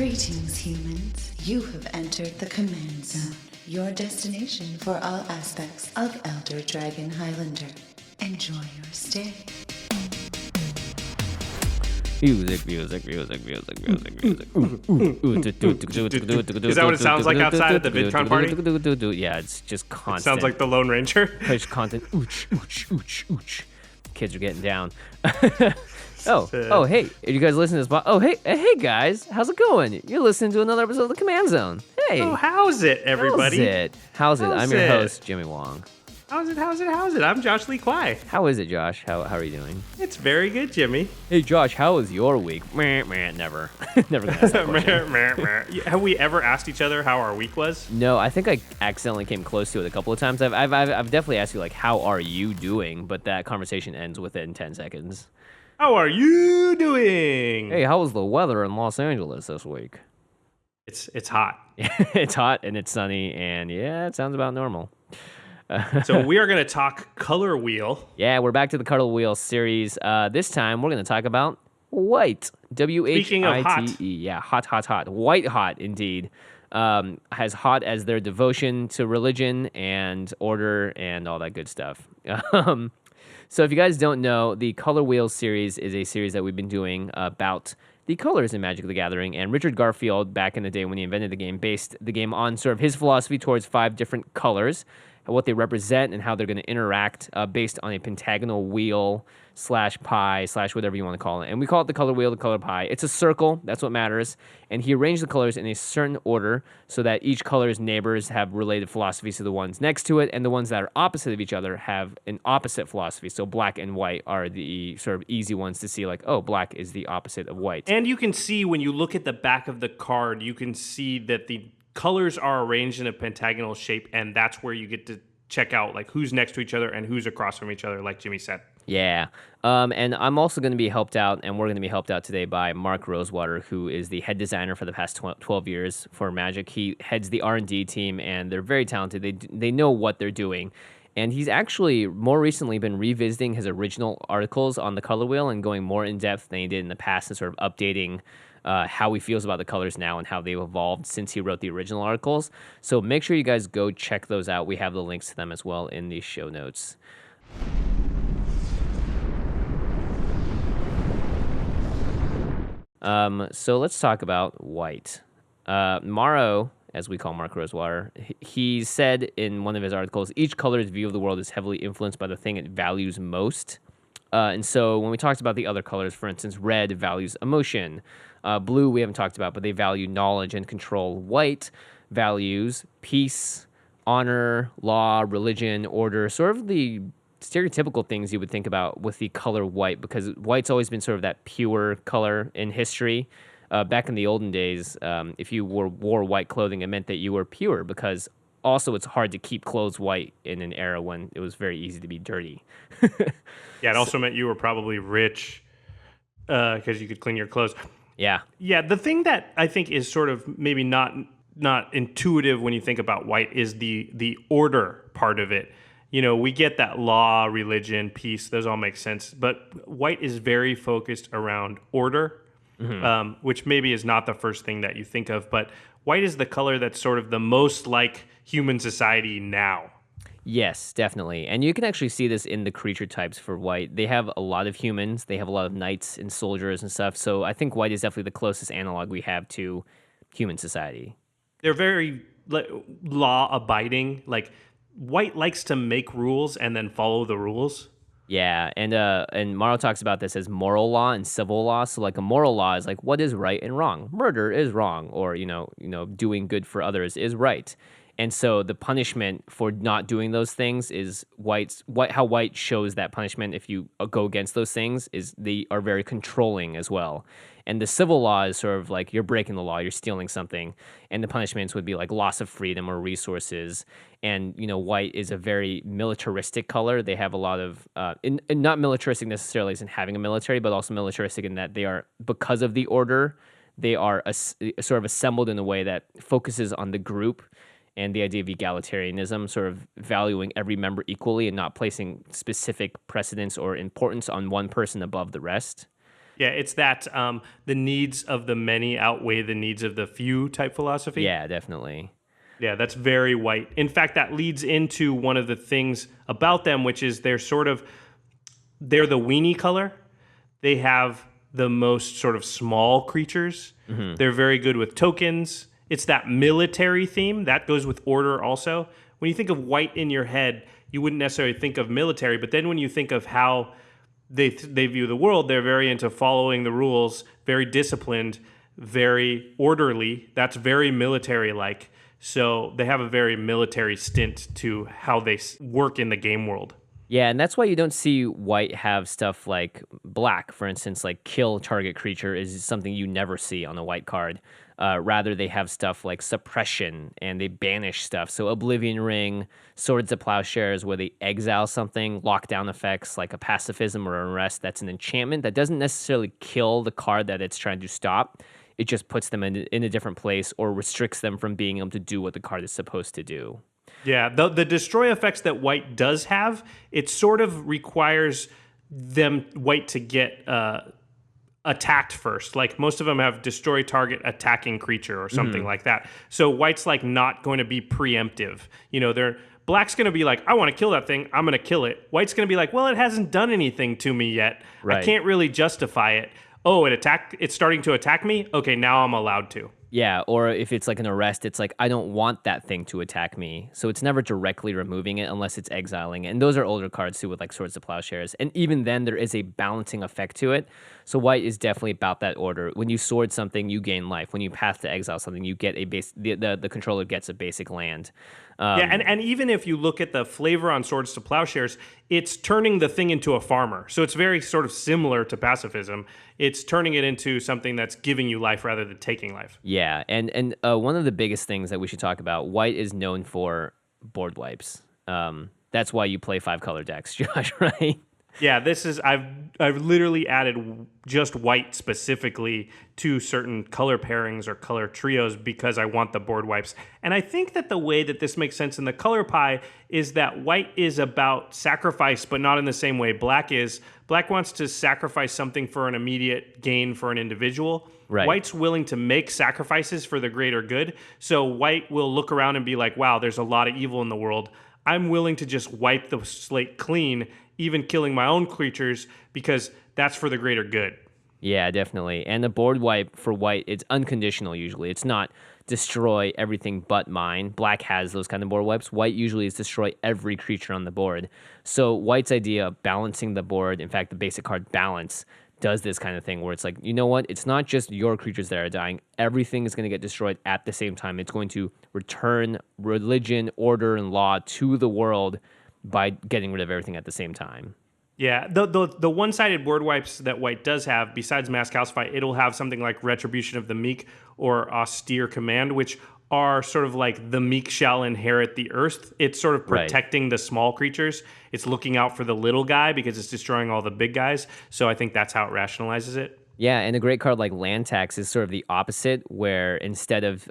Greetings, humans. You have entered the Command Zone, your destination for all aspects of Elder Dragon Highlander. Enjoy your stay. Music. Is that what it sounds like outside at the VidCon party? Yeah, it's just constant. It sounds like the Lone Ranger. Push content. Ooch. Kids are getting down. Oh, hey, you guys listening to this? Hey, guys, how's it going? You're listening to another episode of the Command Zone. Hey. Oh, how's it, everybody? How's it? I'm your host, Jimmy Wong. How's it? I'm Josh Lee Kwai. How is it, Josh? How are you doing? It's very good, Jimmy. Hey, Josh, how was your week? Never. Never gonna ask that question. Have we ever asked each other how our week was? No, I think I accidentally came close to it a couple of times. I've definitely asked you, like, how are you doing? But that conversation ends within 10 seconds. How are you doing? Hey, how was the weather in Los Angeles this week? It's hot. It's hot and it's sunny, and yeah, it sounds about normal. So we are going to talk Color Wheel. Yeah, we're back to the Color Wheel series. This time, we're going to talk about White. W-H-I-T-E. Speaking of hot. Yeah, hot. White hot, indeed. As hot as their devotion to religion and order and all that good stuff. So if you guys don't know, the Color Wheel series is a series that we've been doing about the colors in Magic the Gathering. And Richard Garfield, back in the day when he invented the game, based the game on sort of his philosophy towards 5 different colors, what they represent and how they're going to interact based on a pentagonal wheel / pie / whatever you want to call it. And we call it the color wheel, the color pie. It's a circle. That's what matters. And he arranged the colors in a certain order so that each color's neighbors have related philosophies to the ones next to it, and the ones that are opposite of each other have an opposite philosophy. So black and white are the sort of easy ones to see, like, oh, black is the opposite of white. And you can see when you look at the back of the card, you can see that the colors are arranged in a pentagonal shape, and that's where you get to check out like who's next to each other and who's across from each other, like Jimmy said. Yeah. And I'm also going to be helped out, and we're going to be helped out today by Mark Rosewater, who is the head designer for the past 12 years for Magic. He heads the R&D team, and they're very talented. They know what they're doing. And he's actually more recently been revisiting his original articles on the color wheel and going more in depth than he did in the past and sort of updating how he feels about the colors now and how they've evolved since he wrote the original articles. So make sure you guys go check those out. We have the links to them as well in the show notes. So let's talk about white. Morrow, as we call Mark Rosewater, he said in one of his articles, each color's view of the world is heavily influenced by the thing it values most. And so when we talked about the other colors, for instance, red values emotion. Blue we haven't talked about, but they value knowledge and control. White values peace, honor, law, religion, order, sort of the stereotypical things you would think about with the color white, because white's always been sort of that pure color in history. Back in the olden days, if you wore white clothing, it meant that you were pure, because also it's hard to keep clothes white in an era when it was very easy to be dirty. Yeah, it also meant you were probably rich because you could clean your clothes. Yeah. Yeah, the thing that I think is sort of maybe not intuitive when you think about white is the order part of it. You know, we get that law, religion, peace, those all make sense. But white is very focused around order, which maybe is not the first thing that you think of. But white is the color that's sort of the most like human society now. Yes, definitely. And you can actually see this in the creature types for white. They have a lot of humans. They have a lot of knights and soldiers and stuff. So I think white is definitely the closest analog we have to human society. They're very law-abiding. Like, white likes to make rules and then follow the rules. Yeah, and Morrow talks about this as moral law and civil law. So like a moral law is like what is right and wrong. Murder is wrong, or you know, doing good for others is right. And so the punishment for not doing those things is how white shows that punishment if you go against those things is they are very controlling as well. And the civil law is sort of like you're breaking the law, you're stealing something, and the punishments would be like loss of freedom or resources. And white is a very militaristic color. They have a lot of and not militaristic necessarily as in having a military, but also militaristic in that they are, because of the order, they are sort of assembled in a way that focuses on the group. And the idea of egalitarianism, sort of valuing every member equally and not placing specific precedence or importance on one person above the rest. Yeah, it's that the needs of the many outweigh the needs of the few type philosophy. Yeah, definitely. Yeah, that's very white. In fact, that leads into one of the things about them, which is they're the weenie color. They have the most sort of small creatures. They're very good with tokens. It's that military theme that goes with order also. When you think of white in your head, you wouldn't necessarily think of military, but then when you think of how they view the world, they're very into following the rules, very disciplined, very orderly. That's very military-like. So they have a very military stint to how they work in the game world. Yeah, and that's why you don't see white have stuff like black, for instance, like kill target creature is something you never see on a white card. Rather, they have stuff like suppression and they banish stuff. So Oblivion Ring, Swords of Plowshares, where they exile something, lockdown effects like a pacifism or unrest. That's an enchantment that doesn't necessarily kill the card that it's trying to stop. It just puts them in a different place or restricts them from being able to do what the card is supposed to do. Yeah, the destroy effects that white does have, it sort of requires white to get attacked first. Like most of them have destroy target attacking creature or something like that. So white's like not going to be preemptive. You know, black's going to be like, I want to kill that thing. I'm going to kill it. White's going to be like, well, it hasn't done anything to me yet. Right. I can't really justify it. Oh, it's starting to attack me. Okay, now I'm allowed to. Yeah, or if it's like an arrest, it's like, I don't want that thing to attack me. So it's never directly removing it unless it's exiling it. And those are older cards too with like Swords of Plowshares. And even then, there is a balancing effect to it. So white is definitely about that order. When you sword something, you gain life. When you path to exile something, you get a base. The controller gets a basic land. Yeah, and even if you look at the flavor on Swords to Plowshares, it's turning the thing into a farmer. So it's very sort of similar to pacifism. It's turning it into something that's giving you life rather than taking life. Yeah, and one of the biggest things that we should talk about, white is known for board wipes. That's why you play 5-color decks, Josh, right? Yeah, I've literally added just white specifically to certain color pairings or color trios because I want the board wipes. And I think that the way that this makes sense in the color pie is that white is about sacrifice, but not in the same way black is. Black wants to sacrifice something for an immediate gain for an individual. Right. White's willing to make sacrifices for the greater good. So white will look around and be like, wow, there's a lot of evil in the world. I'm willing to just wipe the slate clean, even killing my own creatures, because that's for the greater good. Yeah, definitely. And the board wipe for white, it's unconditional usually. It's not destroy everything but mine. Black has those kind of board wipes. White usually is destroy every creature on the board. So white's idea of balancing the board, in fact, the basic card balance, does this kind of thing where it's like, you know what? It's not just your creatures that are dying. Everything is going to get destroyed at the same time. It's going to return religion, order, and law to the world by getting rid of everything at the same time. Yeah, the one-sided board wipes that white does have, besides Mass Calcify, it'll have something like Retribution of the Meek or Austere Command, which are sort of like the meek shall inherit the earth. It's sort of protecting the small creatures. It's looking out for the little guy because it's destroying all the big guys. So I think that's how it rationalizes it. Yeah, and a great card like Land Tax is sort of the opposite, where instead of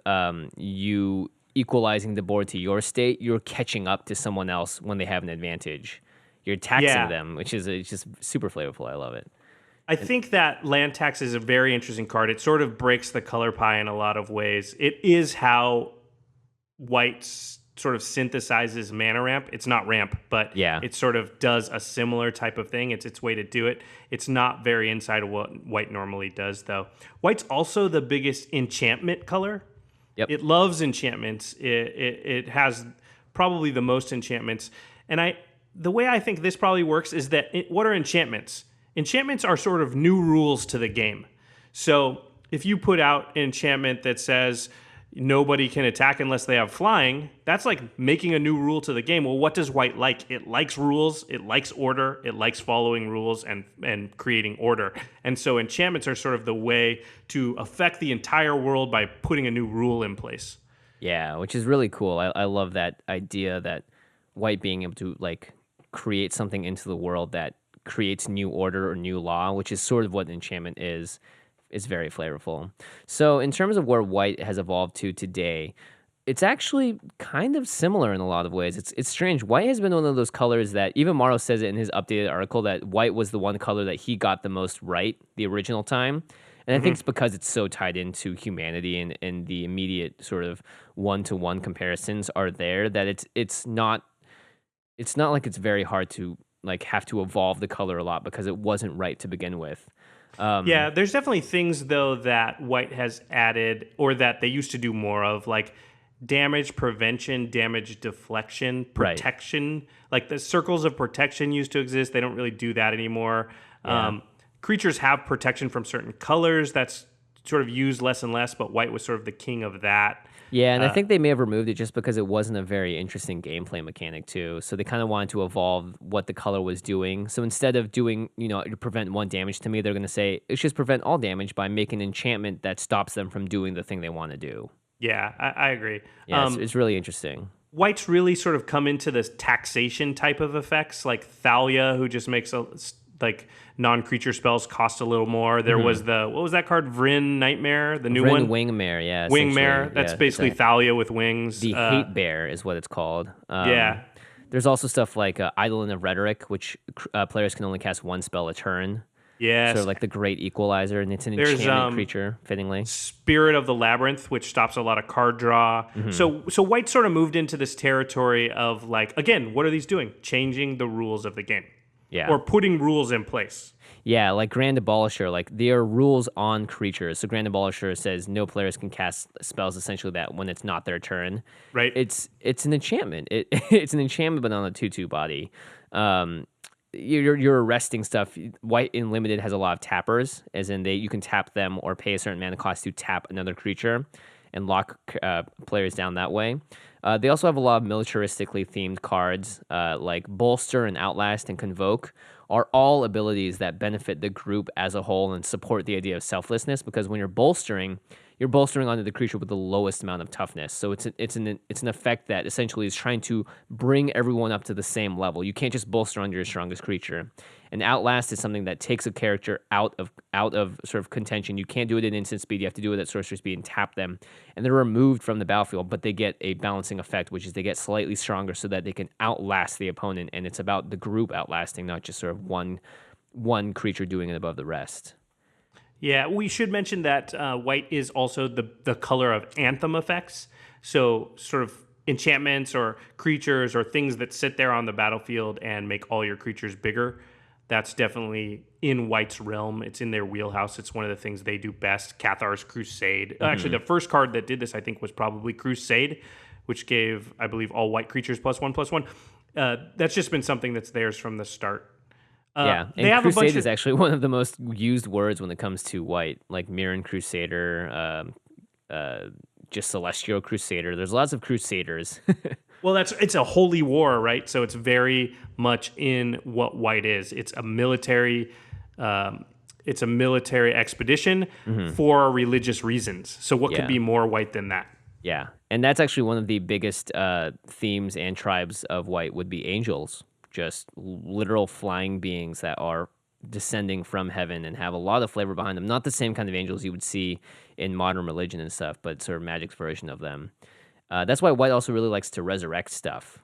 you equalizing the board to your state, you're catching up to someone else when they have an advantage. You're taxing them, which is it's just super flavorful. I love it. I think that Land Tax is a very interesting card. It sort of breaks the color pie in a lot of ways. It is how white sort of synthesizes mana ramp. It's not ramp, but it sort of does a similar type of thing. It's its way to do it. It's not very inside of what white normally does, though. White's also the biggest enchantment color. Yep. It loves enchantments. It has probably the most enchantments. And the way I think this probably works is that what are enchantments? Enchantments are sort of new rules to the game. So if you put out an enchantment that says nobody can attack unless they have flying, that's like making a new rule to the game. Well, what does white like? It likes rules, it likes order, it likes following rules and creating order. And so enchantments are sort of the way to affect the entire world by putting a new rule in place. Yeah, which is really cool. I love that idea that white being able to like create something into the world that creates new order or new law, which is sort of what enchantment is very flavorful. So in terms of where white has evolved to today, It's actually kind of similar in a lot of ways. It's strange. White has been one of those colors that even Morrow says it in his updated article that white was the one color that he got the most right the original time. And I think it's because it's so tied into humanity and the immediate sort of one-to-one comparisons are there that it's not like it's very hard to like have to evolve the color a lot because it wasn't right to begin with. Yeah, there's definitely things though that white has added or that they used to do more of, like damage prevention, damage deflection, Right. protection. Like the circles of protection used to exist. They don't really do that anymore. Yeah. Creatures have protection from certain colors. That's sort of used less and less, but white was sort of the king of that. Yeah, and I think they may have removed it just because it wasn't a very interesting gameplay mechanic too. So they kind of wanted to evolve what the color was doing. So instead of doing, to prevent one damage to me, they're going to say it's just prevent all damage by making an enchantment that stops them from doing the thing they want to do. Yeah, I agree. Yeah, it's really interesting. White's really sort of come into this taxation type of effects, like Thalia, who just makes like non-creature spells cost a little more. There was what was that card? Vryn Nightmare, the new Vryn one? Wingmare, yeah. Wingmare. essentially. That's Yeah, basically Thalia with wings. the Hate Bear is what it's called. Yeah. There's also stuff like Eidolon of Rhetoric, which players can only cast one spell a turn. Yes. Sort of like the Great Equalizer, and it's an There's, enchantment creature, fittingly. Spirit of the Labyrinth, which stops a lot of card draw. So White sort of moved into this territory of like, again, what are these doing? Changing the rules of the game. Yeah. Or putting rules in place. Yeah, like Grand Abolisher, like there are rules on creatures. So Grand Abolisher says no players can cast spells essentially that when it's not their turn. Right. It's an enchantment. It's an enchantment, but on a 2/2 body. You're arresting stuff. White in limited has a lot of tappers, as in you can tap them or pay a certain mana cost to tap another creature and lock players down that way. They also have a lot of militaristically themed cards like Bolster and Outlast and Convoke are all abilities that benefit the group as a whole and support the idea of selflessness, because when you're bolstering onto the creature with the lowest amount of toughness. So it's an effect that essentially is trying to bring everyone up to the same level. You can't just bolster onto your strongest creature. And Outlast is something that takes a character out of sort of contention. You can't do it at instant speed. You have to do it at sorcery speed and tap them. And they're removed from the battlefield, but they get a balancing effect, which is they get slightly stronger so that they can outlast the opponent. And it's about the group outlasting, not just sort of one creature doing it above the rest. Yeah, we should mention that white is also the color of anthem effects. So sort of enchantments or creatures or things that sit there on the battlefield and make all your creatures bigger. That's definitely in white's realm. It's in their wheelhouse. It's one of the things they do best. Cathar's Crusade. Actually, the first card that did this, I think, was probably Crusade, which gave, I believe, all white creatures +1/+1. That's just been something that's theirs from the start. Yeah, they have Crusade is actually one of the most used words when it comes to white, like Mirren Crusader, just Celestial Crusader. There's lots of Crusaders. Well, it's a holy war, right? So it's very much in what white is. It's a military expedition for religious reasons. So what could be more white than that? Yeah, and that's actually one of the biggest themes and tribes of white would be angels. Just literal flying beings that are descending from heaven and have a lot of flavor behind them. Not the same kind of angels you would see in modern religion and stuff, but sort of Magic's version of them. That's why white also really likes to resurrect stuff.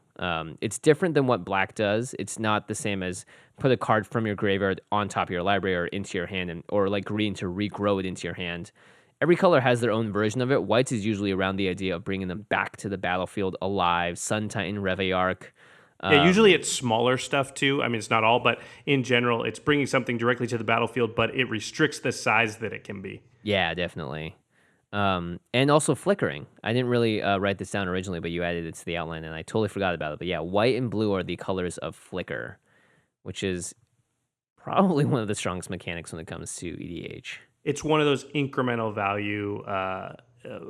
It's different than what black does. It's not the same as put a card from your graveyard on top of your library or into your hand, or like green to regrow it into your hand. Every color has their own version of it. White's is usually around the idea of bringing them back to the battlefield alive. Sun Titan, Reveillark. Yeah, usually it's smaller stuff too. I mean, it's not all, but in general, it's bringing something directly to the battlefield, but it restricts the size that it can be. Yeah, definitely. And also flickering. I didn't really write this down originally, but you added it to the outline, and I totally forgot about it. But yeah, white and blue are the colors of flicker, which is probably one of the strongest mechanics when it comes to EDH. It's one of those incremental value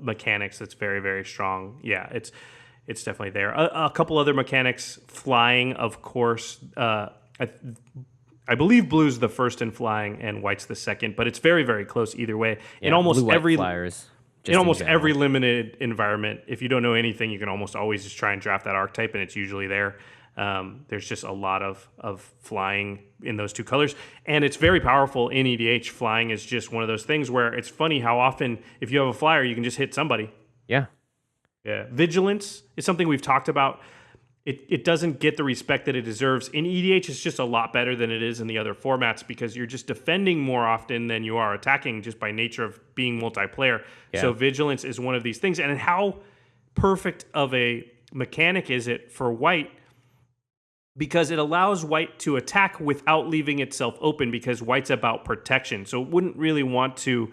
mechanics that's very, very strong. Yeah, it's definitely there. A couple other mechanics, flying, of course. I believe blue's the first in flying and white's the second, but it's very, very close either way. Yeah, in almost every flyers, in almost every limited environment, if you don't know anything, you can almost always just try and draft that archetype, and it's usually there. There's just a lot of flying in those two colors, and it's very powerful in EDH. Flying is just one of those things where it's funny how often, if you have a flyer, you can just hit somebody. Yeah. Yeah. Vigilance is something we've talked about. It doesn't get the respect that it deserves. In EDH, it's just a lot better than it is in the other formats because you're just defending more often than you are attacking just by nature of being multiplayer. Yeah. So vigilance is one of these things. And how perfect of a mechanic is it for white? Because it allows white to attack without leaving itself open because white's about protection. So it wouldn't really want to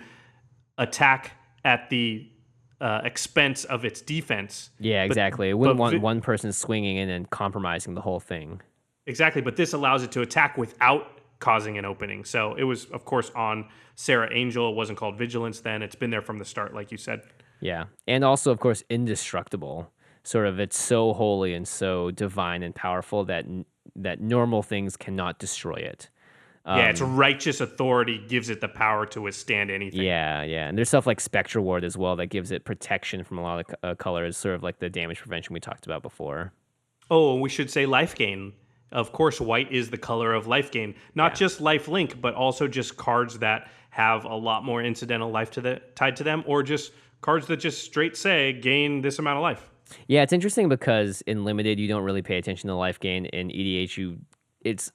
attack at the expense of its defense. Yeah, exactly. It wouldn't want one person swinging in and compromising the whole thing. Exactly, but this allows it to attack without causing an opening. So it was, of course, on Sarah Angel. It wasn't called Vigilance then. It's been there from the start, like you said. Yeah, and also, of course, indestructible. Sort of, it's so holy and so divine and powerful that normal things cannot destroy it. Yeah, its righteous authority gives it the power to withstand anything. Yeah, and there's stuff like Spectre Ward as well that gives it protection from a lot of colors, sort of like the damage prevention we talked about before. Oh, and we should say life gain. Of course, white is the color of life gain. Not just life link, but also just cards that have a lot more incidental life tied to them, or just cards that just straight say gain this amount of life. Yeah, it's interesting because in Limited, you don't really pay attention to life gain. In EDH, it's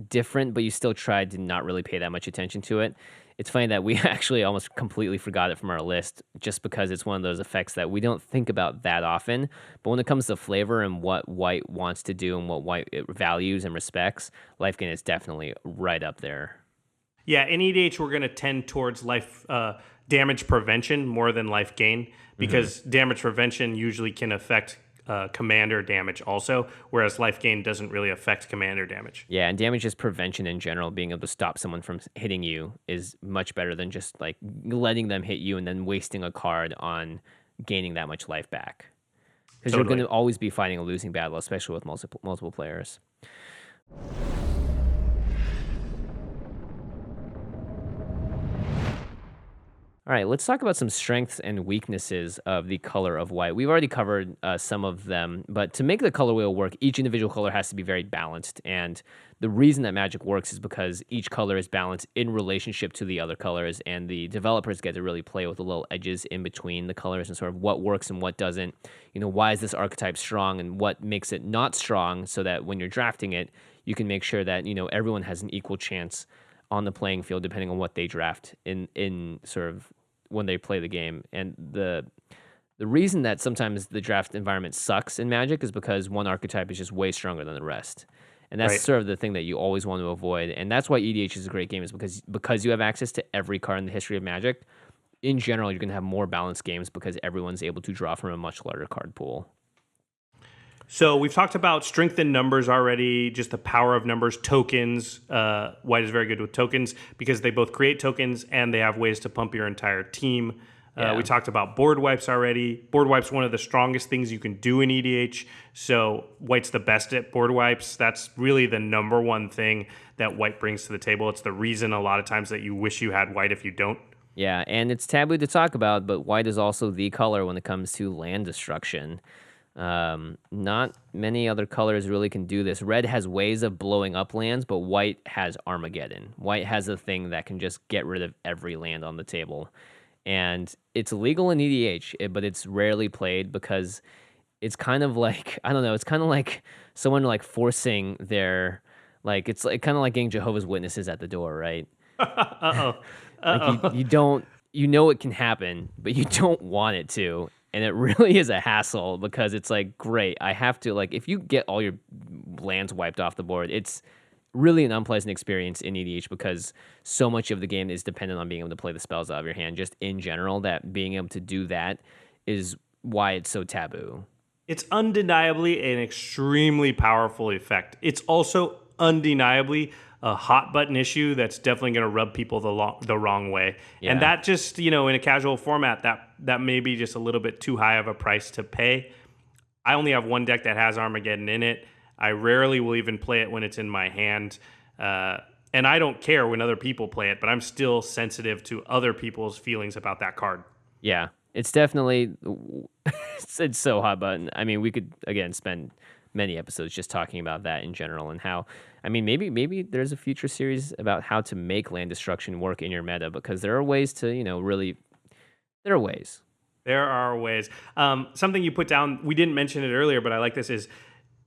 different, but you still tried to not really pay that much attention to it. It's funny that we actually almost completely forgot it from our list just because it's one of those effects that we don't think about that often. But when it comes to flavor and what white wants to do and what white values and respects, life gain is definitely right up there. Yeah, in EDH, we're going to tend towards life damage prevention more than life gain because damage prevention usually can affect commander damage also, whereas life gain doesn't really affect commander damage. Yeah, and damage is prevention in general. Being able to stop someone from hitting you is much better than just like letting them hit you and then wasting a card on gaining that much life back. Because you're going to always be fighting a losing battle, especially with multiple players. All right, let's talk about some strengths and weaknesses of the color of white. We've already covered some of them, but to make the color wheel work, each individual color has to be very balanced. And the reason that Magic works is because each color is balanced in relationship to the other colors, and the developers get to really play with the little edges in between the colors and sort of what works and what doesn't. You know, why is this archetype strong and what makes it not strong, so that when you're drafting it, you can make sure that, you know, everyone has an equal chance on the playing field depending on what they draft in sort of when they play the game. And the reason that sometimes the draft environment sucks in Magic is because one archetype is just way stronger than the rest. And that's sort of the thing that you always want to avoid. And that's why EDH is a great game, is because you have access to every card in the history of Magic. In general, you're going to have more balanced games because everyone's able to draw from a much larger card pool. So we've talked about strength in numbers already, just the power of numbers, tokens. White is very good with tokens because they both create tokens and they have ways to pump your entire team. We talked about board wipes already. Board wipes one of the strongest things you can do in EDH. So white's the best at board wipes. That's really the number one thing that white brings to the table. It's the reason a lot of times that you wish you had white if you don't. Yeah, and it's taboo to talk about, but white is also the color when it comes to land destruction. Not many other colors really can do this. Red has ways of blowing up lands, but white has Armageddon. White has a thing that can just get rid of every land on the table. And it's legal in EDH, but it's rarely played because it's kind of like, I don't know, it's kind of like someone like forcing their, like, it's like kind of like getting Jehovah's Witnesses at the door, right? Like you don't, you know it can happen, but you don't want it to. And it really is a hassle because it's like, great, I have to, like, if you get all your lands wiped off the board, it's really an unpleasant experience in EDH because so much of the game is dependent on being able to play the spells out of your hand, just in general, that being able to do that is why it's so taboo. It's undeniably an extremely powerful effect. It's also undeniably a hot button issue that's definitely going to rub people the wrong way. Yeah. And that just, you know, in a casual format, that may be just a little bit too high of a price to pay. I only have one deck that has Armageddon in it. I rarely will even play it when it's in my hand. And I don't care when other people play it, but I'm still sensitive to other people's feelings about that card. Yeah, it's definitely, it's so hot button. I mean, we could, again, spend many episodes just talking about that in general and how, I mean, maybe there's a future series about how to make land destruction work in your meta, because there are ways to, you know, really, there are ways. There are ways. Something you put down, we didn't mention it earlier, but I like this, is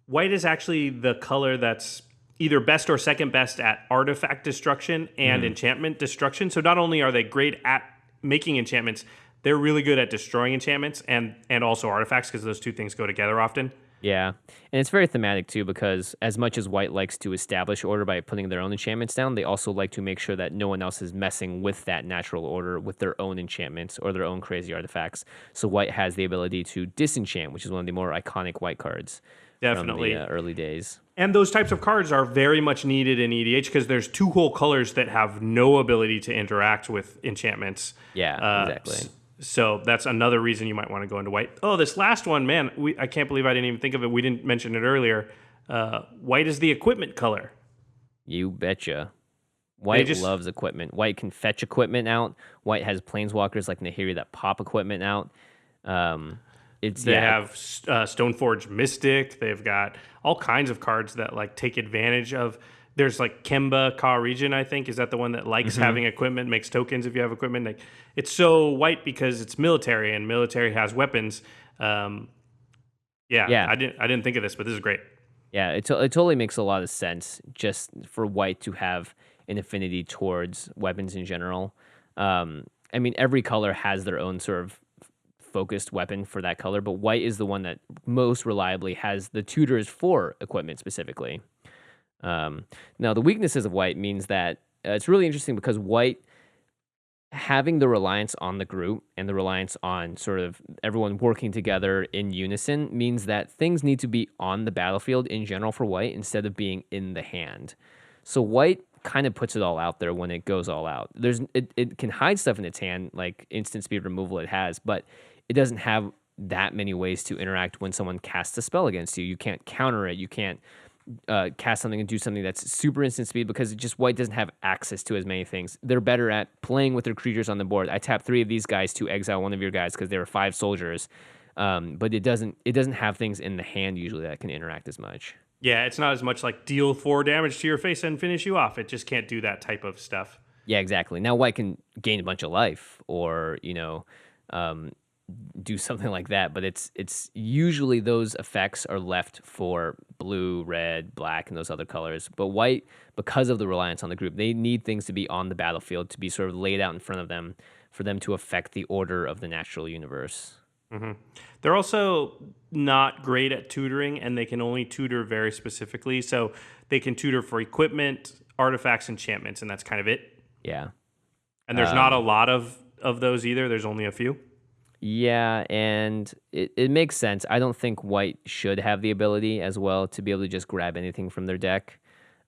white is actually the color that's either best or second best at artifact destruction and enchantment destruction. So not only are they great at making enchantments, they're really good at destroying enchantments and also artifacts, because those two things go together often. Yeah, and it's very thematic too, because as much as white likes to establish order by putting their own enchantments down, they also like to make sure that no one else is messing with that natural order with their own enchantments or their own crazy artifacts. So white has the ability to disenchant, which is one of the more iconic white cards Definitely. from the early days. And those types of cards are very much needed in EDH, because there's two whole colors that have no ability to interact with enchantments. Yeah, exactly. So that's another reason you might want to go into white. Oh, this last one, man, I can't believe I didn't even think of it. We didn't mention it earlier. White is the equipment color. You betcha. White loves equipment. White can fetch equipment out. White has planeswalkers like Nahiri that pop equipment out. They have Stoneforge Mystic. They've got all kinds of cards that like take advantage of. There's like Kemba Ka Region, I think. Is that the one that likes having equipment, makes tokens if you have equipment? Like, it's so white because it's military, and military has weapons. I didn't think of this, but this is great. Yeah, it totally makes a lot of sense just for white to have an affinity towards weapons in general. I mean, every color has their own sort of focused weapon for that color, but white is the one that most reliably has the tutors for equipment specifically. Now, the weaknesses of white means that it's really interesting, because white having the reliance on the group and the reliance on sort of everyone working together in unison means that things need to be on the battlefield in general for white instead of being in the hand. So white kind of puts it all out there when it goes all out. It can hide stuff in its hand, like instant speed removal it has, but it doesn't have that many ways to interact when someone casts a spell against you. You can't counter it. You can't cast something and do something that's super instant speed, because white doesn't have access to as many things. They're better at playing with their creatures on the board. I tap 3 of these guys to exile one of your guys because they were 5 soldiers, but it doesn't have things in the hand usually that can interact as much. Yeah, it's not as much like deal 4 damage to your face and finish you off. It just can't do that type of stuff. Yeah, exactly. Now white can gain a bunch of life, or do something like that, but it's usually those effects are left for blue, red, black, and those other colors. But white, because of the reliance on the group, they need things to be on the battlefield, to be sort of laid out in front of them, for them to affect the order of the natural universe. Mm-hmm. They're also not great at tutoring, and they can only tutor very specifically. So they can tutor for equipment, artifacts, enchantments, and that's kind of it. Yeah. And there's not a lot of those either. There's only a few. Yeah, and it makes sense. I don't think white should have the ability as well to be able to just grab anything from their deck.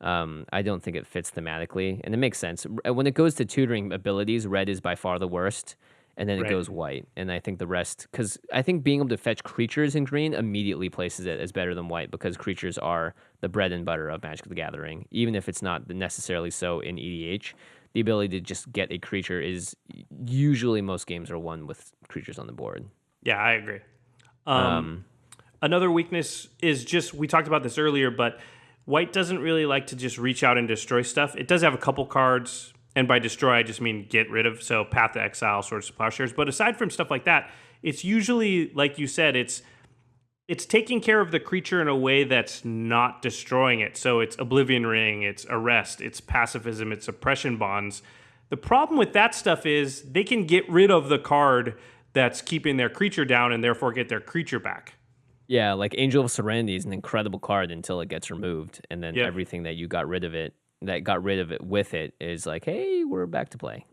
I don't think it fits thematically, and it makes sense. When it goes to tutoring abilities, red is by far the worst, and then it goes white. And I think the rest, because I think being able to fetch creatures in green immediately places it as better than white, because creatures are the bread and butter of Magic the Gathering, even if it's not necessarily so in EDH. The ability to just get a creature is usually, most games are won with creatures on the board. Yeah, I agree. Another weakness is just, we talked about this earlier, but white doesn't really like to just reach out and destroy stuff. It does have a couple cards, and by destroy, I just mean get rid of. So Path to Exile, Swords to Plowshares. But aside from stuff like that, it's usually, like you said, it's taking care of the creature in a way that's not destroying it. So it's Oblivion Ring, it's Arrest, it's Pacifism, it's Oppression Bonds. The problem with that stuff is they can get rid of the card that's keeping their creature down and therefore get their creature back. Yeah, like Angel of Serenity is an incredible card until it gets removed, and then everything that got rid of it with it is like, hey, we're back to play.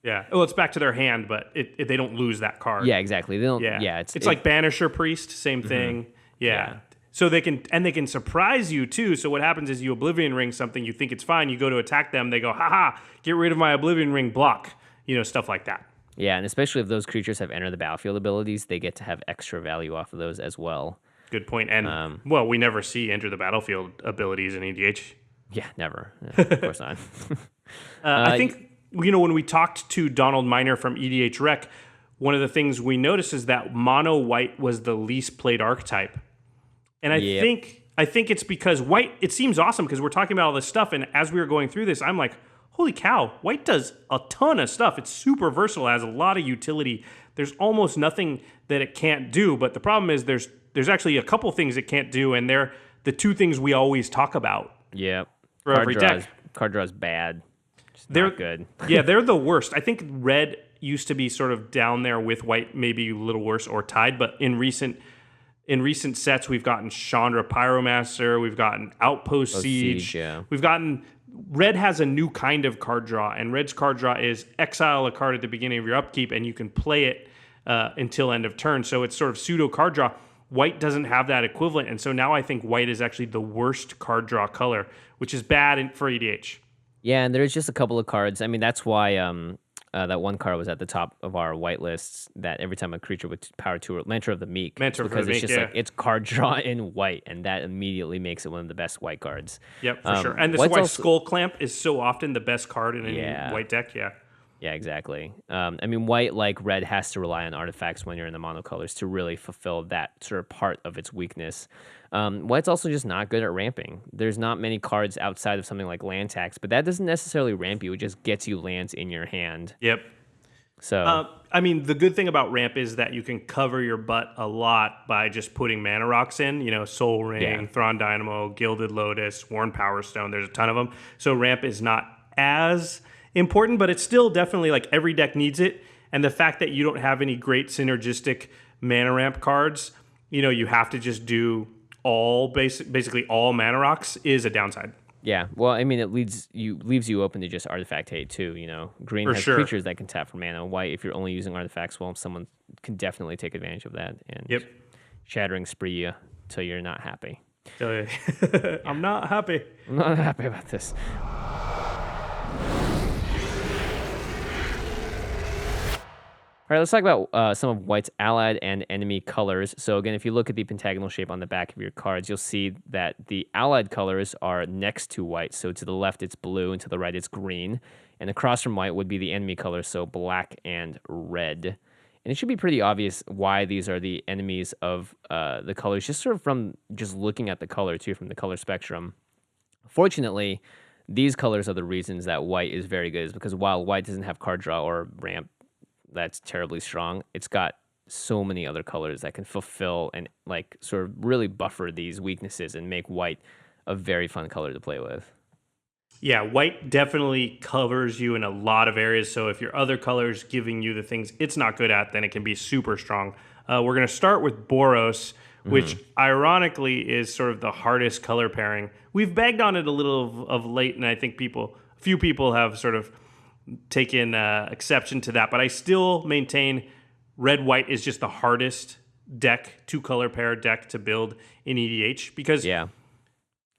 Yeah. Well, it's back to their hand, but they don't lose that card. Yeah, exactly. They don't. Yeah, it's like Banisher Priest, same thing. Yeah. So they can surprise you too. So what happens is you Oblivion Ring something, you think it's fine, you go to attack them, they go, haha, get rid of my Oblivion Ring, block. Stuff like that. Yeah, and especially if those creatures have enter the battlefield abilities, they get to have extra value off of those as well. Good point. And we never see enter the battlefield abilities in EDH. Yeah, never. Of course not. I think when we talked to Donald Miner from EDH Rec, one of the things we noticed is that mono white was the least played archetype. And I think it's because white, it seems awesome because we're talking about all this stuff, and as we were going through this, I'm like, holy cow, white does a ton of stuff. It's super versatile, has a lot of utility. There's almost nothing that it can't do, but the problem is there's actually a couple things it can't do, and they're the two things we always talk about. Yep. For every deck. Card draw is bad. They're not good. Yeah, they're the worst. I think red used to be sort of down there with white, maybe a little worse or tied, but in recent sets, we've gotten Chandra Pyromancer, we've gotten Outpost Siege, yeah. We've gotten red has a new kind of card draw, and red's card draw is exile a card at the beginning of your upkeep, and you can play it until end of turn. So it's sort of pseudo card draw. White doesn't have that equivalent, and so now I think white is actually the worst card draw color, which is bad for EDH. Yeah, and there's just a couple of cards. I mean, that's why that one card was at the top of our white lists, that every time a creature with power 2 or Mentor of the Meek. Because it's just like, it's card draw in white, and that immediately makes it one of the best white cards. Yep, for sure. And that's why Skull Clamp is so often the best card in any white deck, Yeah, exactly. I mean, white, like red, has to rely on artifacts when you're in the monocolors to really fulfill that sort of part of its weakness. White's also just not good at ramping. There's not many cards outside of something like land tax, but that doesn't necessarily ramp you. It just gets you lands in your hand. Yep. So, I mean, the good thing about ramp is that you can cover your butt a lot by just putting mana rocks in. You know, Soul Ring, Thrawn Dynamo, Gilded Lotus, Worn Power Stone. There's a ton of them. So ramp is not as important, but it's still definitely like every deck needs it. And the fact that you don't have any great synergistic mana ramp cards, you know, you have to just do basically all mana rocks is a downside. Yeah, well, I mean, it leaves you open to just artifact hate too. You know, green has creatures that can tap for mana. White, if you're only using artifacts, well, someone can definitely take advantage of that and shattering spree you till you're not happy. I'm not happy. I'm not happy about this. All right, let's talk about some of white's allied and enemy colors. So again, if you look at the pentagonal shape on the back of your cards, you'll see that the allied colors are next to white. So to the left, it's blue, and to the right, it's green. And across from white would be the enemy colors, so black and red. And it should be pretty obvious why these are the enemies of the colors, just sort of from just looking at the color, too, from the color spectrum. Fortunately, these colors are the reasons that white is very good, is because while white doesn't have card draw or ramp that's terribly strong, it's got so many other colors that can fulfill and like sort of really buffer these weaknesses and make white a very fun color to play with. Yeah, white definitely covers you in a lot of areas. So if your other color's giving you the things it's not good at, then it can be super strong. We're going to start with Boros, which ironically is sort of the hardest color pairing. We've bagged on it a little of late, and I think a few people have sort of taken exception to that, but I still maintain red-white is just the hardest two-color pair deck to build in EDH because... Yeah.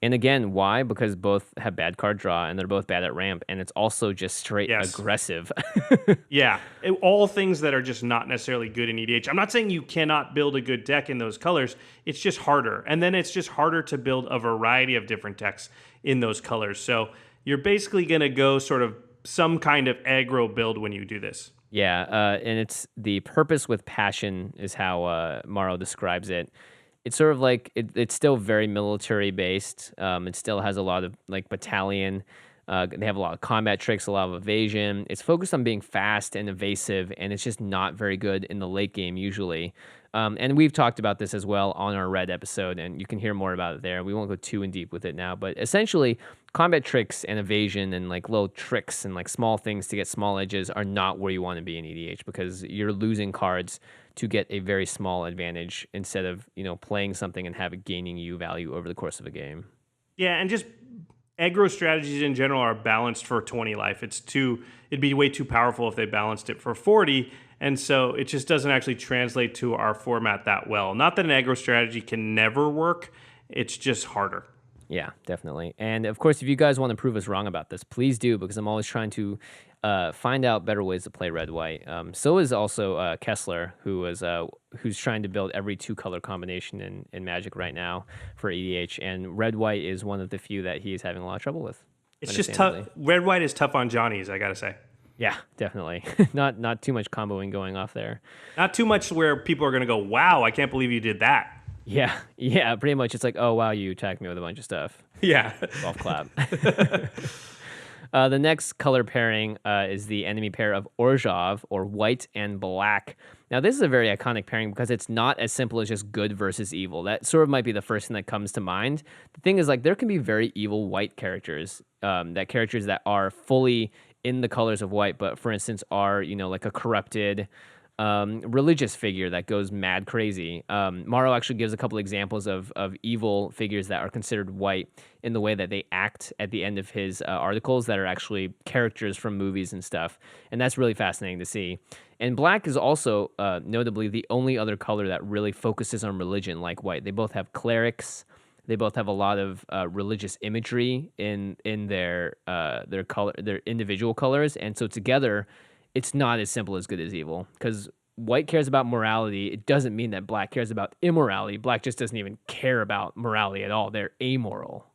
And again, why? Because both have bad card draw, and they're both bad at ramp, and it's also just straight aggressive. Yeah. All things that are just not necessarily good in EDH. I'm not saying you cannot build a good deck in those colors. It's just harder. And then it's just harder to build a variety of different decks in those colors. So you're basically going to go sort of some kind of aggro build when you do this. Yeah, and it's the purpose with passion is how Morrow describes it. It's sort of like it's still very military based. It still has a lot of like battalion. They have a lot of combat tricks, a lot of evasion. It's focused on being fast and evasive, and it's just not very good in the late game usually. And we've talked about this as well on our Red episode, and you can hear more about it there. We won't go too in deep with it now, but essentially, combat tricks and evasion and like little tricks and like small things to get small edges are not where you want to be in EDH because you're losing cards to get a very small advantage instead of, you know, playing something and have it gaining you value over the course of a game. Yeah, and just aggro strategies in general are balanced for 20 life. It'd be way too powerful if they balanced it for 40. And so it just doesn't actually translate to our format that well. Not that an aggro strategy can never work. It's just harder. Yeah, definitely. And of course, if you guys want to prove us wrong about this, please do, because I'm always trying to find out better ways to play red-white. So is also Kessler, who's trying to build every two-color combination in Magic right now for EDH. And red-white is one of the few that he's having a lot of trouble with. It's just tough. Red-white is tough on Johnnies, I got to say. Yeah, definitely. Not too much comboing going off there. Not too much where people are going to go, wow, I can't believe you did that. Yeah, pretty much. It's like, oh, wow, you attacked me with a bunch of stuff. Yeah. Golf clap. The next color pairing is the enemy pair of Orzhov, or white and black. Now, this is a very iconic pairing because it's not as simple as just good versus evil. That sort of might be the first thing that comes to mind. The thing is, like, there can be very evil white characters, characters that are fully in the colors of white, but for instance are, like a corrupted religious figure that goes mad crazy. Morrow actually gives a couple examples of evil figures that are considered white in the way that they act at the end of his articles that are actually characters from movies and stuff. And that's really fascinating to see. And black is also notably the only other color that really focuses on religion like white. They both have clerics. They both have a lot of religious imagery in their color, their individual colors, and so together, it's not as simple as good as evil. Because white cares about morality, it doesn't mean that black cares about immorality. Black just doesn't even care about morality at all. They're amoral.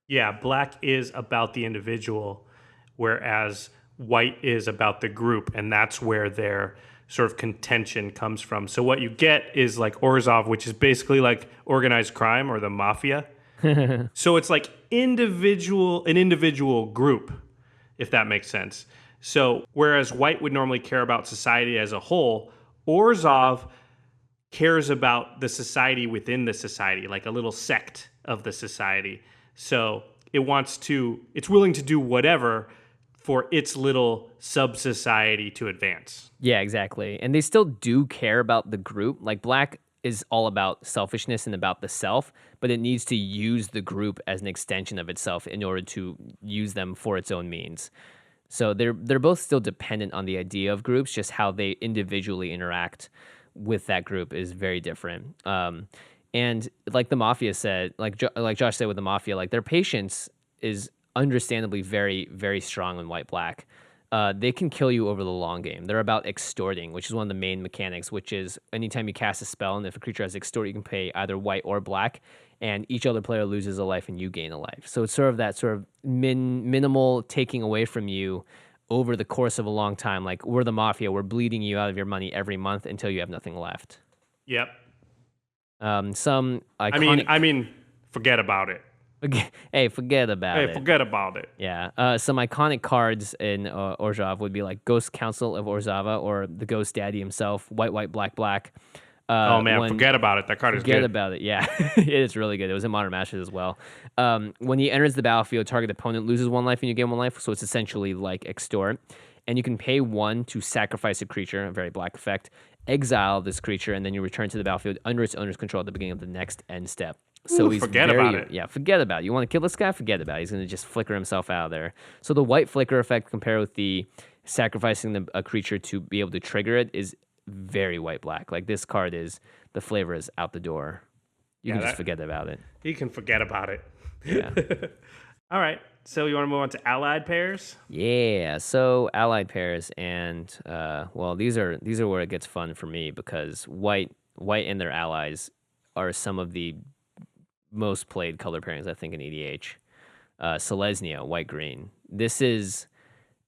Yeah, black is about the individual, whereas white is about the group, and that's where their sort of contention comes from. So what you get is like Orzhov, which is basically like organized crime or the mafia. So it's like an individual group, if that makes sense. So whereas white would normally care about society as a whole, Orzhov cares about the society within the society, like a little sect of the society. So it's willing to do whatever for its little sub-society to advance. Yeah, exactly. And they still do care about the group. Like black is all about selfishness and about the self, but it needs to use the group as an extension of itself in order to use them for its own means. So they're both still dependent on the idea of groups, just how they individually interact with that group is very different. And like the Mafia said, like Josh said with the Mafia, like their patience is understandably very, very strong in white-black. They can kill you over the long game. They're about extorting, which is one of the main mechanics, which is anytime you cast a spell and if a creature has extort, you can pay either white or black, and each other player loses a life and you gain a life. So it's sort of that sort of minimal taking away from you over the course of a long time. Like we're the Mafia, we're bleeding you out of your money every month until you have nothing left. Yep. Some iconic... I mean, forget about it. Hey, forget about it. Hey, forget about it. Yeah. Some iconic cards in Orzhov would be like Ghost Council of Orzhova or the Ghost Daddy himself, white, black, black. Forget about it. That card is good. Forget about it, yeah. It is really good. It was in Modern Masters as well. When he enters the battlefield, target opponent loses 1 life and you gain 1 life, so it's essentially like extort. And you can pay 1 to sacrifice a creature, a very black effect, exile this creature, and then you return to the battlefield under its owner's control at the beginning of the next end step. So he's forget about it. Yeah, forget about it. You want to kill this guy? Forget about it. He's going to just flicker himself out of there. So the white flicker effect compared with the sacrificing a creature to be able to trigger it is very white-black. Like this card is, the flavor is out the door. You can just forget about it. You can forget about it. Yeah. All right. So you want to move on to allied pairs? Yeah. So allied pairs, and these are where it gets fun for me because white and their allies are some of the most played color pairings, I think, in EDH. Selesnya, white-green. This is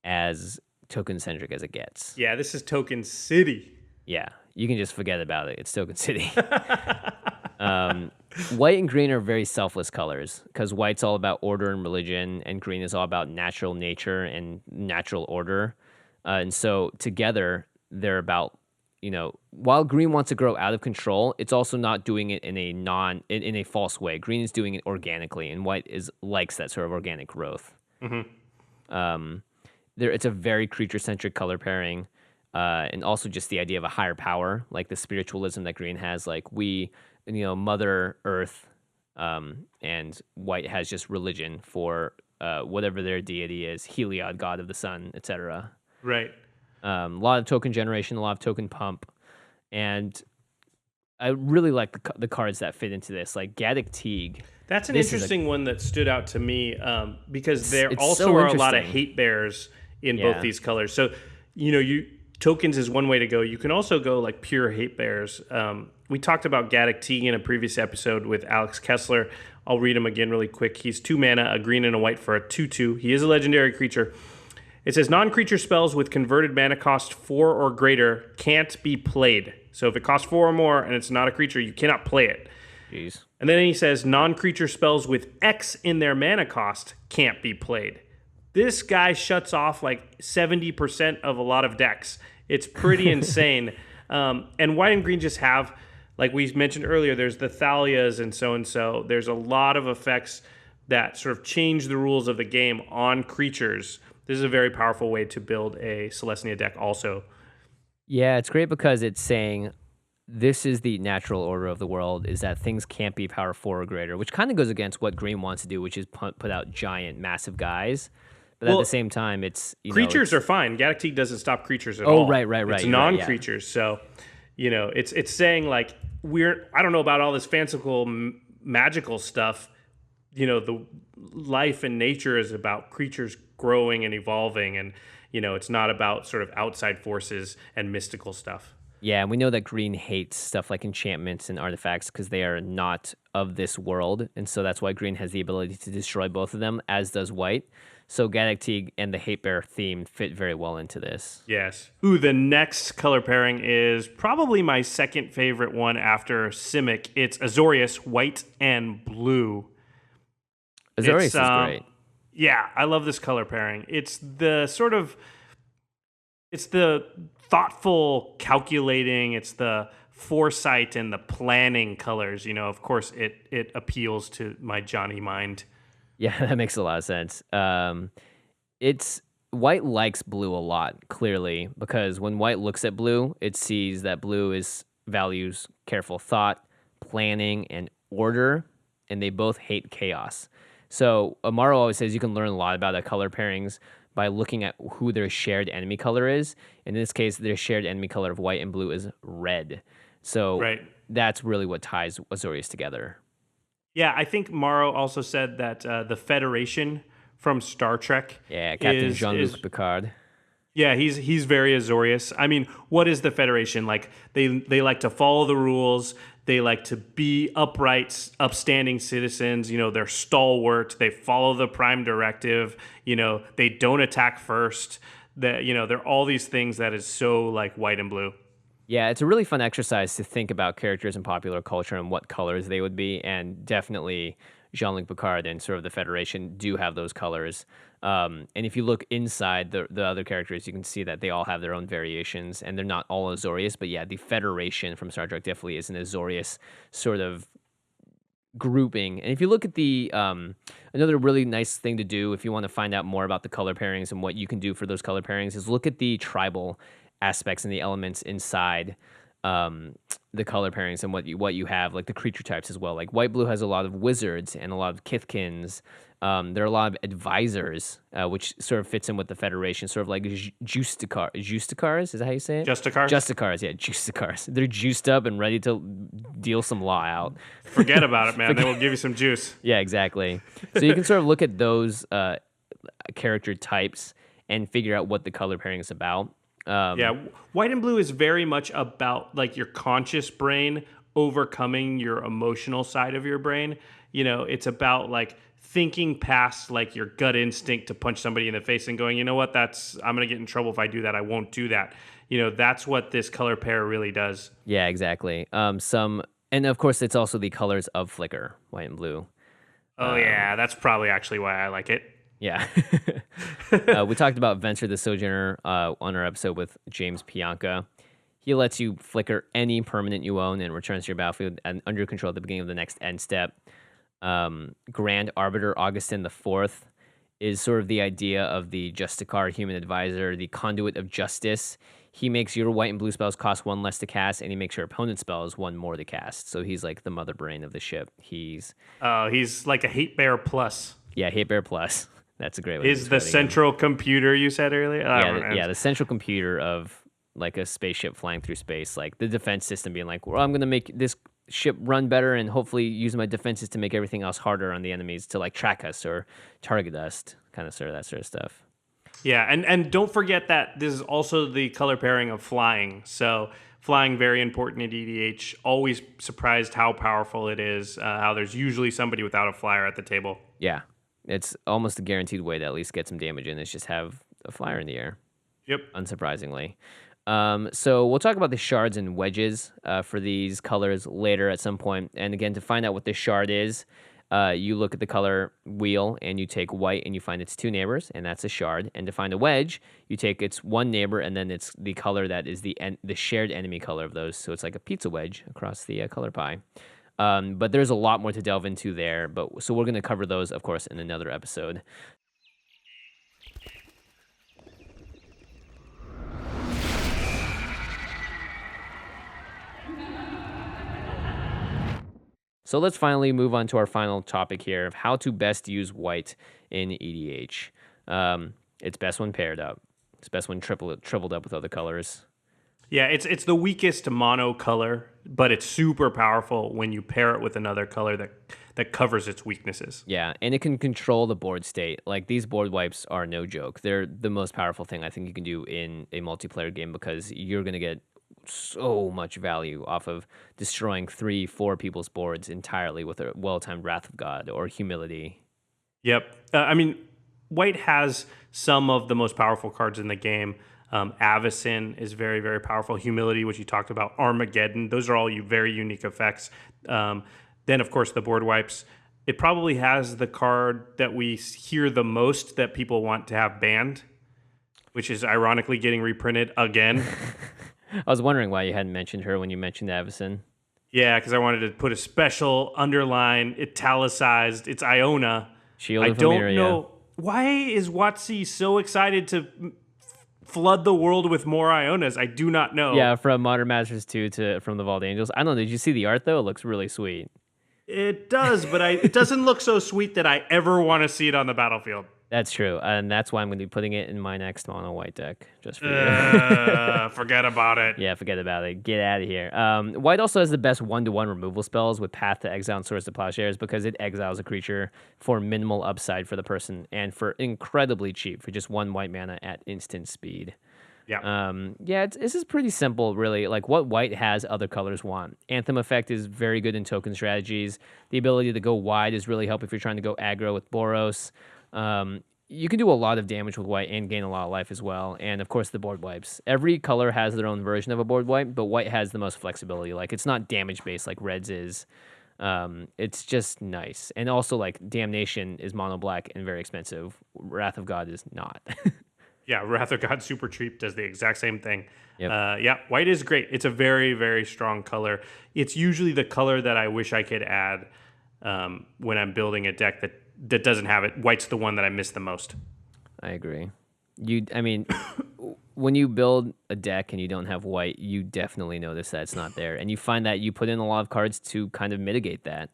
as token-centric as it gets. Yeah, this is Token City. Yeah, you can just forget about it. It's Token City. White and green are very selfless colors because white's all about order and religion, and green is all about natural nature and natural order. And so together, they're about, while green wants to grow out of control, it's also not doing it in a false way. Green is doing it organically, and white likes that sort of organic growth. Mm-hmm. It's a very creature-centric color pairing, and also just the idea of a higher power, like the spiritualism that green has. Like Mother Earth, and white has just religion for whatever their deity is, Heliod, god of the sun, etc. Right. A lot of token generation, a lot of token pump, and I really like the cards that fit into this, like Gaddock Teague. That's an interesting one that stood out to me because there also so are a lot of hate bears in both these colors. So, tokens is one way to go. You can also go like pure hate bears. We talked about Gaddock Teague in a previous episode with Alex Kessler. I'll read him again really quick. He's 2 mana, a green and a white for a 2/2. He is a legendary creature. It says non-creature spells with converted mana cost 4 or greater can't be played. So if it costs 4 or more and it's not a creature, you cannot play it. Jeez. And then he says non-creature spells with X in their mana cost can't be played. This guy shuts off like 70% of a lot of decks. It's pretty insane. And white and green just have, like we mentioned earlier, there's the Thalias and so. There's a lot of effects that sort of change the rules of the game on creatures. This is a very powerful way to build a Celestia deck also. Yeah, it's great because it's saying this is the natural order of the world, is that things can't be power 4 or greater, which kind of goes against what green wants to do, which is put out giant, massive guys. But at the same time, it's... creatures are fine. Galactique doesn't stop creatures at Oh, all. right. It's You're non-creatures. right, So, it's saying like, I don't know about all this fanciful magical stuff. The life and nature is about creatures growing and evolving, and it's not about sort of outside forces and mystical stuff. Yeah, and we know that green hates stuff like enchantments and artifacts because they are not of this world, and so that's why green has the ability to destroy both of them, as does white. So Galactique and the Hate Bear theme fit very well into this. Yes. Ooh, the next color pairing is probably my second favorite one after Simic. It's Azorius, white and blue. Azorius is great. Yeah, I love this color pairing. It's the thoughtful, calculating, it's the foresight and the planning colors. Of course, it appeals to my Johnny mind. Yeah, that makes a lot of sense. It's white likes blue a lot, clearly, because when white looks at blue, it sees that blue values careful thought, planning, and order, and they both hate chaos. So Amaro always says you can learn a lot about the color pairings by looking at who their shared enemy color is. In this case, their shared enemy color of white and blue is red. So that's really what ties Azorius together. Yeah, I think Morrow also said that the Federation from Star Trek. Yeah, Captain Jean-Luc Picard. Yeah, he's very Azorius. I mean, what is the Federation? Like, they like to follow the rules. They like to be upright, upstanding citizens. They're stalwart. They follow the Prime Directive. They don't attack first. They're all these things that is so like white and blue. Yeah, it's a really fun exercise to think about characters in popular culture and what colors they would be, and definitely Jean-Luc Picard and sort of the Federation do have those colors. And if you look inside the other characters, you can see that they all have their own variations, and they're not all Azorius, but yeah, the Federation from Star Trek definitely is an Azorius sort of grouping. And if you look at the another really nice thing to do if you want to find out more about the color pairings and what you can do for those color pairings is look at the tribal aspects and the elements inside the color pairings and what you have, like the creature types as well. Like white blue has a lot of wizards and a lot of kithkins. There are a lot of advisors, which sort of fits in with the Federation, sort of like Justicars. Is that how you say it? Justicars, yeah, Justicars. They're juiced up and ready to deal some law out. Forget about it, man. They will give you some juice. Yeah, exactly. So you can sort of look at those character types and figure out what the color pairing is about. White and blue is very much about like your conscious brain overcoming your emotional side of your brain. It's about like thinking past like your gut instinct to punch somebody in the face and going, you know what, I'm gonna get in trouble if I do that. I won't do that. That's what this color pair really does. Yeah, exactly. And of course it's also the colors of Flicker, white and blue. Yeah, that's probably actually why I like it. Yeah. We talked about Venture the Sojourner on our episode with James Pianca. He lets you flicker any permanent you own and returns to your battlefield and under your control at the beginning of the next end step. Grand Arbiter Augustin IV is sort of the idea of the Justicar human advisor, the conduit of justice. He makes your white and blue spells cost 1 less to cast, and he makes your opponent's spells 1 more to cast. So he's like the mother brain of the ship. He's like a Hate Bear Plus. Yeah, Hate Bear Plus. That's a great way. Is the central computer you said earlier? The central computer of like a spaceship flying through space, like the defense system being like, well, I'm going to make this ship run better and hopefully use my defenses to make everything else harder on the enemies to like track us or target us, kind of that sort of stuff. Yeah, and don't forget that this is also the color pairing of flying. So flying, very important in EDH. Always surprised how powerful it is, how there's usually somebody without a flyer at the table. Yeah, it's almost a guaranteed way to at least get some damage in is just have a flyer in the air. Yep. Unsurprisingly. So we'll talk about the shards and wedges for these colors later at some point. And again, to find out what this shard is, You look at the color wheel and you take white and you find its two neighbors, and that's a shard. And to find a wedge, you take its one neighbor and then it's the color that is the shared enemy color of those. So it's like a pizza wedge across the color pie. But there's a lot more to delve into there. So we're going to cover those, of course, in another episode. So let's finally move on to our final topic here of how to best use white in EDH. It's best when paired up. It's best when tripled up with other colors. Yeah, it's the weakest mono color, but it's super powerful when you pair it with another color that covers its weaknesses. Yeah, and it can control the board state. Like, these board wipes are no joke. They're the most powerful thing I think you can do in a multiplayer game because you're going to get so much value off of destroying 3-4 people's boards entirely with a well-timed Wrath of God or Humility. Yep. I mean, white has some of the most powerful cards in the game. Avacyn is very, very powerful. Humility, which you talked about. Armageddon. Those are all very unique effects. Then, of course, the board wipes. It probably has the card that we hear the most that people want to have banned, which is ironically getting reprinted again. I was wondering why you hadn't mentioned her when you mentioned Avacyn. Yeah, because I wanted to put a special underline, italicized. It's Iona. Shield I of don't Emeria. know. Why is WotC so excited to flood the world with more Ionas? I do not know. Yeah, from Modern Masters 2 to from the Vault Angels. I don't know. Did you see the art, though? It looks really sweet. It does, but it doesn't look so sweet that I ever want to see it on the battlefield. That's true, and that's why I'm going to be putting it in my next mono white deck, just for you. Forget about it. Yeah, forget about it. Get out of here. White also has the best 1-to-1 removal spells with Path to Exile and Swords to Plowshares because it exiles a creature for minimal upside for the person and for incredibly cheap for just 1 white mana at instant speed. Yeah. This is pretty simple, really. Like, what white has, other colors want. Anthem effect is very good in token strategies. The ability to go wide is really helpful if you're trying to go aggro with Boros. You can do a lot of damage with white and gain a lot of life as well. And of course, the board wipes. Every color has their own version of a board wipe, but white has the most flexibility. Like, it's not damage based like red's is. It's just nice. And also, like, Damnation is mono black and very expensive. Wrath of God is not. Yeah, Wrath of God super cheap does the exact same thing. Yep. White is great. It's a very, very strong color. It's usually the color that I wish I could add when I'm building a deck that doesn't have it. White's the one that I miss the most. I agree. When you build a deck and you don't have white, you definitely notice that it's not there. And you find that you put in a lot of cards to kind of mitigate that.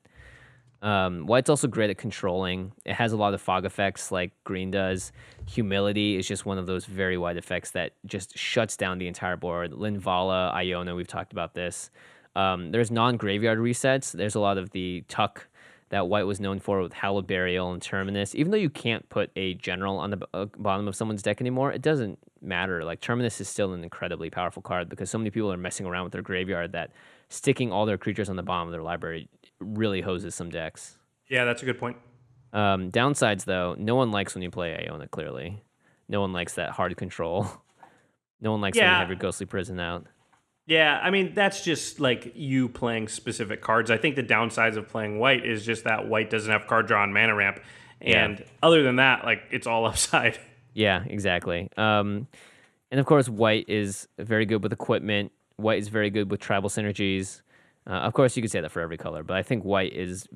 White's also great at controlling. It has a lot of fog effects like green does. Humility is just one of those very wide effects that just shuts down the entire board. Linvala, Iona, we've talked about this. There's non-graveyard resets. There's a lot of the tuck that white was known for with Hallowed Burial and Terminus. Even though you can't put a general on the bottom of someone's deck anymore, it doesn't matter. Like, Terminus is still an incredibly powerful card because so many people are messing around with their graveyard that sticking all their creatures on the bottom of their library really hoses some decks. Yeah, that's a good point. Downsides, though, no one likes when you play Iona, clearly. No one likes that hard control. No one likes when you have your Ghostly Prison out. Yeah, I mean, that's just like you playing specific cards. I think the downsides of playing white is just that white doesn't have card draw and mana ramp. And other than that, like, it's all upside. Yeah, exactly. And of course, white is very good with equipment. White is very good with tribal synergies. Of course, you could say that for every color, but I think white is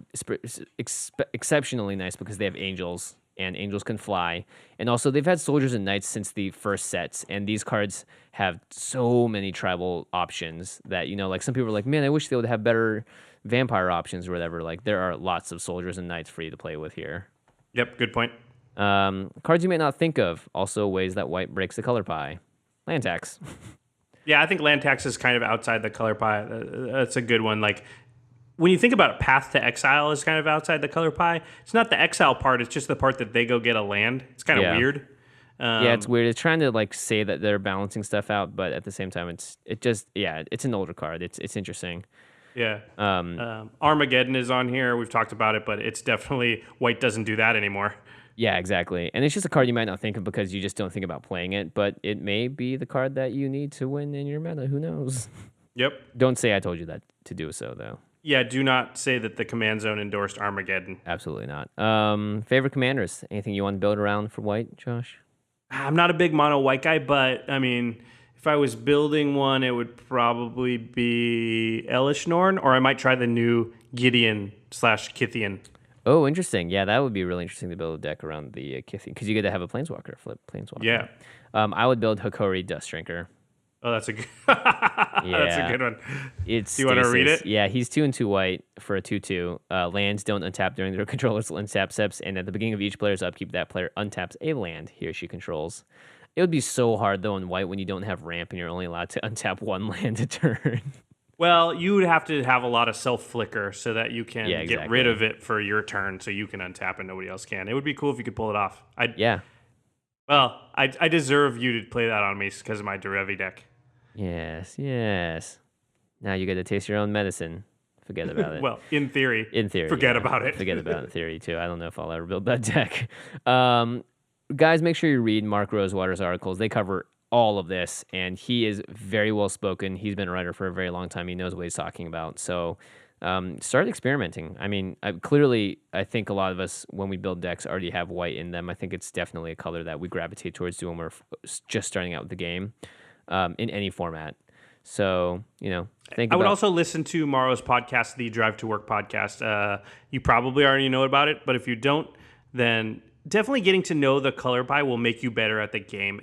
exceptionally nice because they have angels, and angels can fly. And also, they've had soldiers and knights since the first sets, and these cards have so many tribal options that, like, some people are like, man, I wish they would have better vampire options or whatever. Like, there are lots of soldiers and knights for you to play with here. Yep, good point. Cards you may not think of, also ways that white breaks the color pie. Land tax. Yeah, I think land tax is kind of outside the color pie. That's a good one. Like, when you think about it, Path to Exile is kind of outside the color pie. It's not the exile part. It's just the part that they go get a land. It's kind of weird. It's weird. It's trying to, like, say that they're balancing stuff out, but at the same time, it's an older card. It's interesting. Yeah. Armageddon is on here. We've talked about it, but it's definitely white doesn't do that anymore. Yeah, exactly. And it's just a card you might not think of because you just don't think about playing it, but it may be the card that you need to win in your meta. Who knows? Yep. Don't say I told you that to do so, though. Yeah, do not say that the Command Zone endorsed Armageddon. Absolutely not. Favorite commanders? Anything you want to build around for white, Josh? I'm not a big mono white guy, but I mean, if I was building one, it would probably be Elishnorn, or I might try the new Gideon/Kithian. Oh, interesting. Yeah, that would be really interesting to build a deck around the Kithian, because you get to have a Planeswalker, flip Planeswalker. Yeah. I would build Hokori Dustdrinker. Oh, that's a good. That's a good one. It's Do you want to read it? Yeah, he's 2 and 2 white for a 2/2. Lands don't untap during their controller's untap steps, and at the beginning of each player's upkeep, that player untaps a land he or she controls. It would be so hard though in white when you don't have ramp and you're only allowed to untap 1 land a turn. Well, you would have to have a lot of self flicker so that you can exactly. get rid of it for your turn, so you can untap and nobody else can. It would be cool if you could pull it off. Well, I deserve you to play that on me because of my Derevi deck. Yes. Now you get to taste your own medicine. Forget about it. Well, in theory. Forget about it. Forget about it in theory, too. I don't know if I'll ever build that deck. Guys, make sure you read Mark Rosewater's articles. They cover all of this, and he is very well spoken. He's been a writer for a very long time. He knows what he's talking about. So start experimenting. I mean, clearly, I think a lot of us, when we build decks, already have white in them. I think it's definitely a color that we gravitate towards when we're just starting out with the game. In any format. So, I would also listen to Morrow's podcast, the Drive to Work podcast. You probably already know about it, but if you don't, then definitely getting to know the color pie will make you better at the game.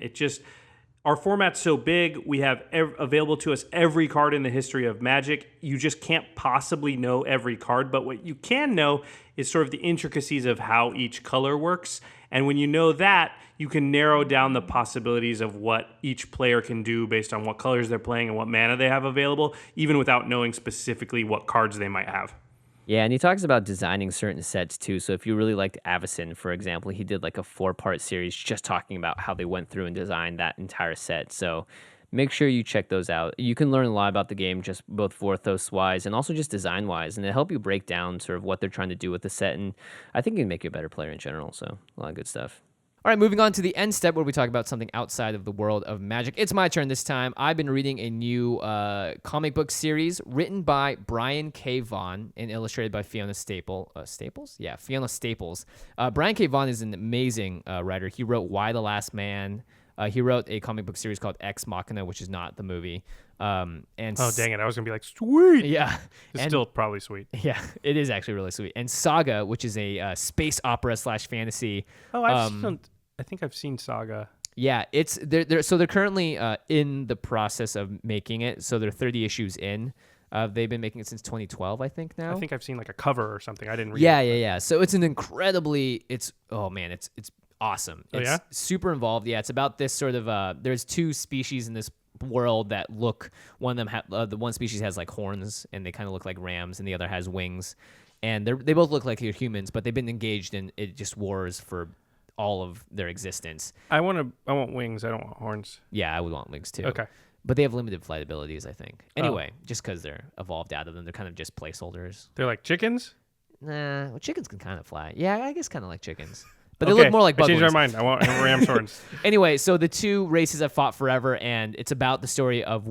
Our format's so big, we have available to us every card in the history of Magic. You just can't possibly know every card, but what you can know is sort of the intricacies of how each color works. And when you know that, you can narrow down the possibilities of what each player can do based on what colors they're playing and what mana they have available, even without knowing specifically what cards they might have. Yeah, and he talks about designing certain sets too. So if you really liked Avacyn, for example, he did like a 4-part series just talking about how they went through and designed that entire set. So make sure you check those out. You can learn a lot about the game, just both Vorthos-wise and also just design-wise, and it'll help you break down sort of what they're trying to do with the set. And I think it can make you a better player in general. So a lot of good stuff. All right, moving on to the end step where we talk about something outside of the world of Magic. It's my turn this time. I've been reading a new comic book series written by Brian K. Vaughan and illustrated by Fiona Staples? Yeah, Fiona Staples. Brian K. Vaughan is an amazing writer. He wrote Why the Last Man. He wrote a comic book series called Ex Machina, which is not the movie. Dang it. I was going to be like, sweet. Yeah. It's still probably sweet. Yeah, it is actually really sweet. And Saga, which is a space opera / fantasy. Oh, I think I've seen Saga. Yeah, they're currently in the process of making it. So they're 30 issues in. They've been making it since 2012, I think now. I think I've seen like a cover or something. I didn't read it. Yeah. So it's an incredibly, it's awesome. It's super involved. Yeah, it's about this sort of, there's 2 species in this world that look, one of them, the one species has like horns and they kind of look like rams, and the other has wings. And they both look like they're humans, but they've been engaged in just wars for all of their existence. I want wings. I don't want horns. Yeah, I would want wings too. Okay. But they have limited flight abilities, I think. Anyway, just because they're evolved out of them, they're kind of just placeholders. They're like chickens? Nah, well, chickens can kind of fly. Yeah, I guess kind of like chickens. But they look more like bug I changed wings. our mind. I want ram's horns. Anyway, so the 2 races have fought forever, and it's about the story of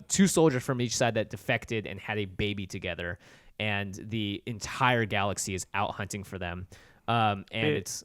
2 soldiers from each side that defected and had a baby together, and the entire galaxy is out hunting for them. It's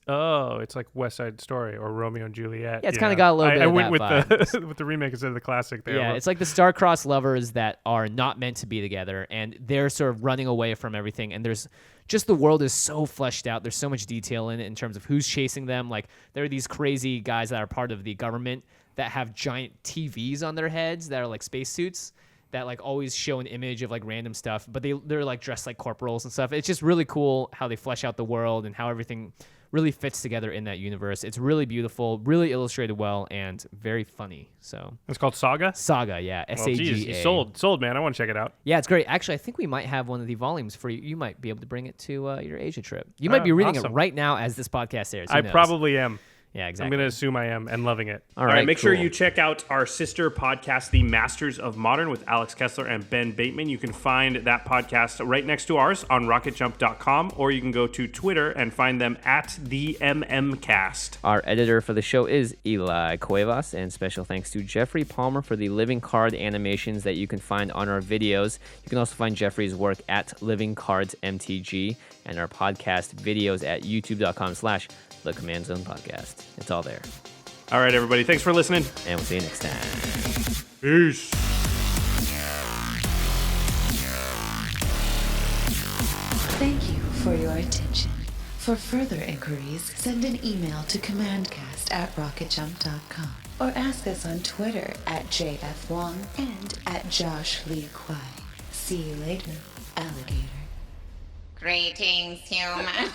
like West Side Story or Romeo and Juliet. Yeah, it's kind of got a little bit I of went that with vibe. with the remake instead of the classic there. Yeah, it's like the star-crossed lovers that are not meant to be together, and they're sort of running away from everything, and there's just the world is so fleshed out. There's so much detail in it in terms of who's chasing them. Like, there are these crazy guys that are part of the government that have giant TVs on their heads that are like spacesuits that like always show an image of like random stuff, but they're like dressed like corporals and stuff. It's just really cool how they flesh out the world and how everything really fits together in that universe. It's really beautiful, really illustrated well, and very funny. So it's called Saga? Saga, yeah. Well, Saga. geez, you sold, man. I want to check it out. Yeah, it's great. Actually, I think we might have one of the volumes for you. You might be able to bring it to your Asia trip. You might be reading it right now as this podcast airs. Who knows? Probably am. Yeah, I'm exactly. going to assume I am and loving it. All right, make sure cool. you check out our sister podcast, The Masters of Modern, with Alex Kessler and Ben Bateman. You can find that podcast right next to ours on rocketjump.com, or you can go to Twitter and find them at the MMcast. Our editor for the show is Eli Cuevas, and special thanks to Geoffrey Palmer for the living card animations that you can find on our videos. You can also find Geoffrey's work at Living Cards MTG and our podcast videos at youtube.com/The Command Zone Podcast. It's all there. All right, everybody. Thanks for listening. And we'll see you next time. Peace. Thank you for your attention. For further inquiries, send an email to commandcast@rocketjump.com or ask us on Twitter at JFWong and at Josh Lee Kwai. See you later, alligator. Greetings, humans.